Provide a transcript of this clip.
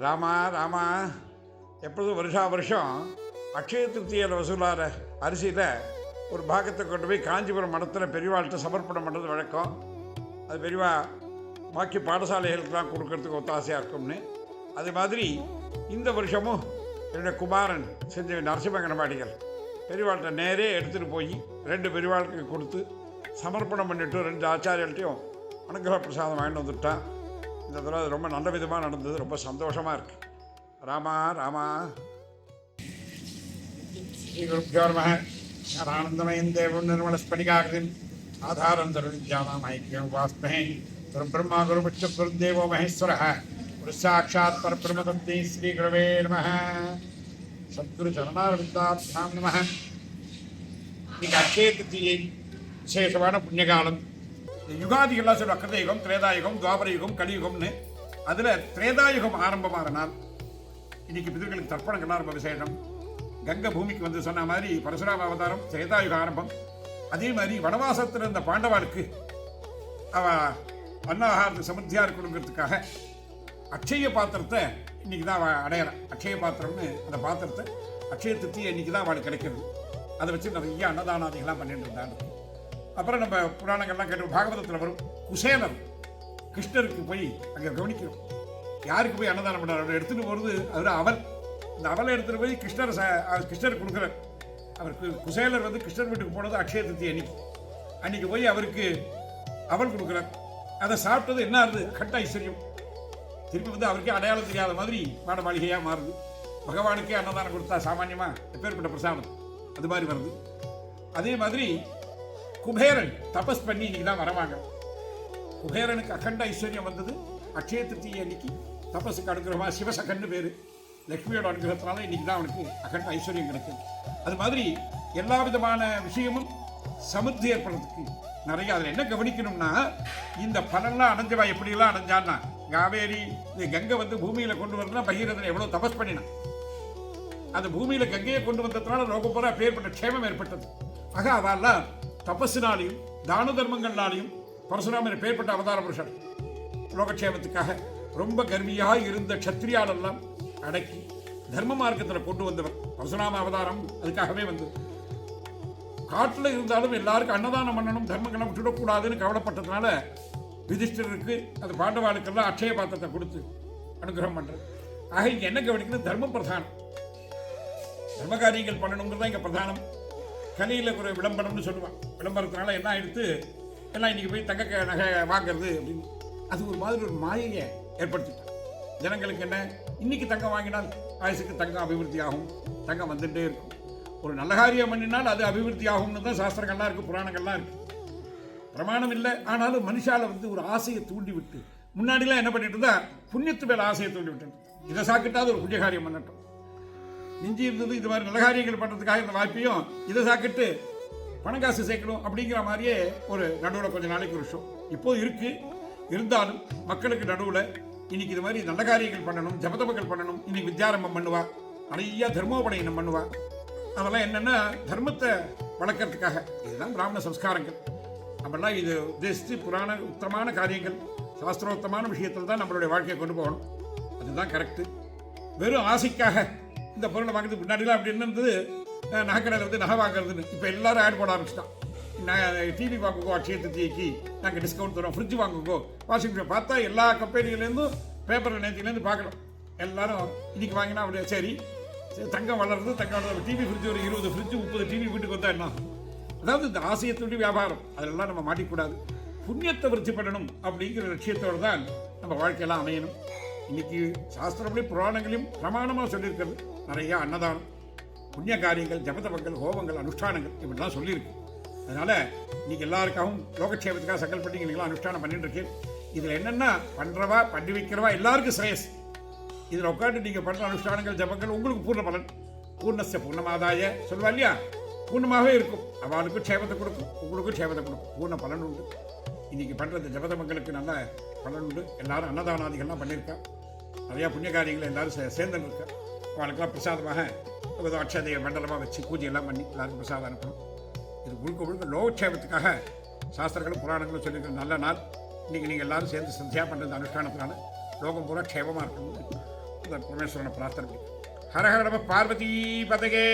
ராமா ராமா, எப்பொழுதும் வருஷா வருஷம் அக்ஷய திருப்தியில் வசூலாகிற அரிசியில் ஒரு பாகத்தை கொண்டு போய் காஞ்சிபுரம் மடத்தில் பெரியவாள்கிட்ட சமர்ப்பணம் பண்ணுறது வழக்கம். அது பெரியவா பாக்கி பாடசாலைகளுக்கெல்லாம் கொடுக்கறதுக்கு ஒத்தாசையாக இருக்கும்னு. அது மாதிரி இந்த வருஷமும் என்னுடைய குமாரன் செஞ்ச நரசிம்மங்கனபாடிகள் பெரியவாள்கிட்ட நேரே எடுத்துகிட்டு போய் 2 பெரியவாளுக்கு கொடுத்து சமர்ப்பணம் பண்ணிவிட்டு 2 ஆச்சாரியர்கள்ட்டையும் அனுகிரக பிரசாதம் வாங்கிட்டு வந்துட்டான். இந்த தடவை அது ரொம்ப நல்ல விதமாக நடந்தது. ரொம்ப சந்தோஷமாக இருக்குது. ராமா ராமா. ஆனந்தமயம் தேவம் நிர்மலஸ்படிகாகிருதிம் ஆதாரம் தருவித்யானாம் ஐக்கியம் வாஸ்மஹே குரு பிரம்மா குரு விஷ்ணு குரு தேவோ மகேஸ்வரः குரு சாட்சாத் பரபிரம்ம ஸ்ரீ குருவே நமः. சத்குரு சரணாரவிந்தாப்தாம் நமः. இன்னைக்கு அக்ஷய திருத்தியை விசேஷமான புண்ணியகாலம். யுகாதிகள்லாம் சொல்லுவோம். அக்கிருதயுகம், திரேதாயுகம், துவாபரயுகம், கலியுகம்னு. அதில் திரேதாயுகம் ஆரம்பமாக நாள். இன்னைக்கு பிதர்களுக்கு தர்ப்பணங்கள்லாம் ரொம்ப விசேஷம். கங்கை பூமிக்கு வந்து சொன்ன மாதிரி பரசுராம அவதாரம் திரேதாயுக ஆரம்பம். அதே மாதிரி வனவாசத்தில் இருந்த பாண்டவாளுக்கு அவ அன்னாகாரத்துக்கு சமர்த்தியாக இருக்கணுங்கிறதுக்காக அக்ஷய பாத்திரத்தை இன்னைக்கு தான் அவள் அடையிறான். அக்ஷய பாத்திரம்னு அந்த பாத்திரத்தை அக்ஷய திருத்தி இன்னைக்கு தான் அவளுக்கு கிடைக்கிறது. அதை வச்சு நிறைய அன்னதானாதிகள்லாம் பண்ணிட்டு இருந்தாங்க. அப்புறம் நம்ம புராணங்கள்லாம் கேட்டு பாகவதத்தில் வரும் குசேலர் கிருஷ்ணருக்கு போய் அங்கே கவனிக்கிறோம். யாருக்கு போய் அன்னதானம் பண்ணார்? அவர் எடுத்துகிட்டு போகிறது அவர் அவல். இந்த அவலை எடுத்துகிட்டு போய் கிருஷ்ணருக்கு கொடுக்குறார். அவருக்கு குசேலர் வந்து கிருஷ்ணர் வீட்டுக்கு போனது அக்ஷய திருத்தி அன்னைக்கு போய் அவருக்கு அவல் கொடுக்குறார். அதை சாப்பிட்டது என்ன ஆகுது? கட்ட ஐஸ்வர்யம். திருப்பி வந்து அவருக்கே அடையாளம் தெரியாத மாதிரி மாட மாளிகையாக மாறுது. பகவானுக்கே அன்னதானம் கொடுத்தா சாமானியமாக எப்பேற்பட்ட பிரசாதம் அது மாதிரி வருது. அதே மாதிரி குபேரன் தபஸ் பண்ணி இன்னைக்கு தான் வரவாங்க. குபேரனுக்கு அகண்ட ஐஸ்வர்யம் வந்தது அக்ஷய திருத்தி அன்னைக்கு. தபஸுக்கு அனுகிரகமாக சிவசகன்னு பேர். லக்ஷ்மியோட அனுகிரகத்தினால இன்னைக்கு தான் அவனுக்கு அகண்ட ஐஸ்வர்யம் கிடைக்கும். அது மாதிரி எல்லா விதமான விஷயமும் சமுத்தி ஏற்படுறதுக்கு நிறைய. அதில் என்ன கவனிக்கணும்னா, இந்த பலன்லாம் அடைஞ்சவா எப்படிலாம் அடைஞ்சான்னா, காவேரி கங்கை வந்து பூமியில் கொண்டு வரதுனா பகீரதன் எவ்வளோ தபஸ் பண்ணினான். அந்த பூமியில் கங்கையை கொண்டு வந்ததுனால லோகம் பூரா பேர்பட்ட க்ஷேமம் ஏற்பட்டது. ஆக அவெல்லாம் தபஸினாலையும் தான தர்மங்கள்னாலையும் பரசுராமர் பேர்பட்ட அவதார புருஷன் லோகக்ஷேமத்துக்காக ரொம்ப கர்வியாக இருந்த க்ஷத்ரியாலெல்லாம் அடக்கி தர்ம மார்க்கத்தில் கொண்டு வந்தவர் பரசுராம அவதாரம். அதுக்காகவே வந்து காட்டில் இருந்தாலும் எல்லாருக்கும் அன்னதானம் பண்ணணும், தர்மங்கள்லாம் விட்டுடக்கூடாதுன்னு கவலைப்பட்டதுனால யுதிஷ்டிரருக்கு அது பாண்டவாளுக்கெல்லாம் அக்ஷய பாத்திரத்தை கொடுத்து அனுகிரகம் பண்ணுறது. ஆக இங்கே என்ன கவனிக்கிறது? தர்மம் பிரதானம். தர்ம காரியங்கள் பண்ணணுங்கிறது தான் இங்கே பிரதானம். கலியில் ஒரு விளம்பரம்னு சொல்லுவான். விளம்பரத்தினால என்ன ஆயிடுத்து, எல்லாம் இன்னைக்கு போய் தங்க நகை வாங்கிறது அப்படின்னு அது ஒரு மாதிரி ஒரு மாயையை ஏற்படுத்திட்டான் ஜனங்களுக்கு. என்ன, இன்னைக்கு தங்கம் வாங்கினால் ஆயுசுக்கு தங்கம் அபிவிருத்தி ஆகும், தங்கம் வந்துட்டே இருக்கும். ஒரு நல்ல காரியம் பண்ணினால் அது அபிவிருத்தி ஆகும்னு தான் சாஸ்திரங்கள்லாம் இருக்குது, புராணங்கள்லாம் இருக்குது. பிரமாணம் இல்லை, ஆனாலும் மனுஷால வந்து ஒரு ஆசையை தூண்டி விட்டு, முன்னாடிலாம் என்ன பண்ணிட்டு இருந்தா புண்ணியத்து மேலே ஆசையை தூண்டி விட்டு இதை சாக்கிட்டாது ஒரு புண்ணிய காரியம் பண்ணட்டும். மிஞ்சி இருந்தது இது மாதிரி நல்ல காரியங்கள் பண்ணுறதுக்காக இந்த வாய்ப்பையும் இதை சாக்கிட்டு பணம் காசு சேர்க்கணும் அப்படிங்கிற மாதிரியே ஒரு நடுவில் கொஞ்சம் நாளைக்கு ஒரு ஷோ இப்போ இருக்குது. இருந்தாலும் மக்களுக்கு நடுவில் இன்னைக்கு இது மாதிரி நல்ல காரியங்கள் பண்ணணும், ஜபதபங்கள் பண்ணணும். இன்னைக்கு வித்யாரம்பம் பண்ணுவா, நிறைய தர்மோபடயனம் பண்ணுவா. அதெல்லாம் என்னென்னா தர்மத்தை வளர்க்கறதுக்காக. இதுதான் பிராமண சம்ஸ்காரங்கள். நம்மளாம் இது உத்தேசித்து புராண உத்தமான காரியங்கள், சாஸ்திரோத்தமான விஷயத்தில் தான் நம்மளுடைய வாழ்க்கையை கொண்டு போகணும். அதுதான் கரெக்டு. வெறும் ஆசைக்காக இந்த பொருளை வாங்குறதுக்கு முன்னாடிலாம் அப்படி இருந்தது, நகைக்கடையில் வந்து நகை வாங்குறதுன்னு. இப்போ எல்லாரும் ஆட் போட ஆரம்பிச்சிட்டான். டிவி வாங்குங்கோ, அக்ஷய திருத்திக்கு நாங்கள் டிஸ்கவுண்ட் தரோம், ஃப்ரிட்ஜ் வாங்குங்கோ, வாஷிங் மிஷின். பார்த்தா எல்லா கம்பெனிலேருந்தும் பேப்பர் நேரத்துலேருந்து பார்க்கலாம். எல்லாரும் இன்னைக்கு வாங்கினா அப்படியே சரி தங்கம் வளருது, தங்கம் வளருது. டிவி ஃப்ரிட்ஜ் ஒரு 20 ஃப்ரிட்ஜ் 30 டிவி வீட்டுக்கு வந்தால் என்ன? அதாவது இந்த ஆசையை தூண்டி வியாபாரம், அதெல்லாம் நம்ம மாட்டிக்கூடாது. புண்ணியத்தை விருத்தி பண்ணணும் அப்படிங்கிற லட்சியத்தோடு தான் நம்ம வாழ்க்கையெல்லாம் அமையணும். இன்னைக்கு சாஸ்திரங்களையும் புராணங்களையும் பிரமாணமாக சொல்லியிருக்கிறது நிறையா அன்னதானம், புண்ணிய காரியங்கள், ஜபதபங்கள், ஹோமங்கள், அனுஷ்டானங்கள் இப்படிலாம் சொல்லியிருக்கு. அதனால் இன்னைக்கு எல்லாருக்காகவும் லோகக்ஷேமத்துக்காக சங்கல்பட்டு நீங்களாம் அனுஷ்டானம் பண்ணிட்டு இருக்கேன். இதில் என்னென்னா பண்ணுறவா பண்ணி வைக்கிறவா எல்லாருக்கும் ஸ்ரேயஸ். இதில் உட்காந்து நீங்கள் பண்ணுற அனுஷ்டானங்கள் ஜபங்கள் உங்களுக்கு பூர்ண பலன். பூர்ணஸ்ய பூர்ணமாதாய சொல்லுவா இல்லையா? பூர்ணமாகவே இருக்கும். அவளுக்கும் க்ஷேமத்தை கொடுக்கும், உங்களுக்கும் க்ஷேமத்தை கொடுக்கும். பூர்ண பலன் உண்டு. இன்றைக்கி பண்ணுறது ஜபதபங்களுக்கு நல்ல பலன் உண்டு. எல்லாரும் அன்னதானாதிகள்லாம் பண்ணியிருக்கா. நிறையா புண்ணிய காரியங்கள் எல்லாரும் சேர்ந்துன்னு இருக்கா. அவளுக்கெல்லாம் பிரசாதமாக அக்ஷதைய மண்டலமாக வச்சு பூஜையெல்லாம் பண்ணி எல்லாருக்கும் பிரசாதம் அனுப்பணும். இது முழுக்க லோகக்ஷேமத்துக்காக சாஸ்திரங்களும் புராணங்களும் சொல்லியிருக்கிற நல்ல நாள். இன்றைக்கி நீங்கள் எல்லாரும் சேர்ந்து சந்தியாக பண்ணுறது அனுஷ்டானத்தினால லோகம் பூரா க்ஷேமமாக இருக்கணும். பரமேஸ்வரனை பிரார்த்தனை. ஹர ஹர நம பார்வதி பதகே.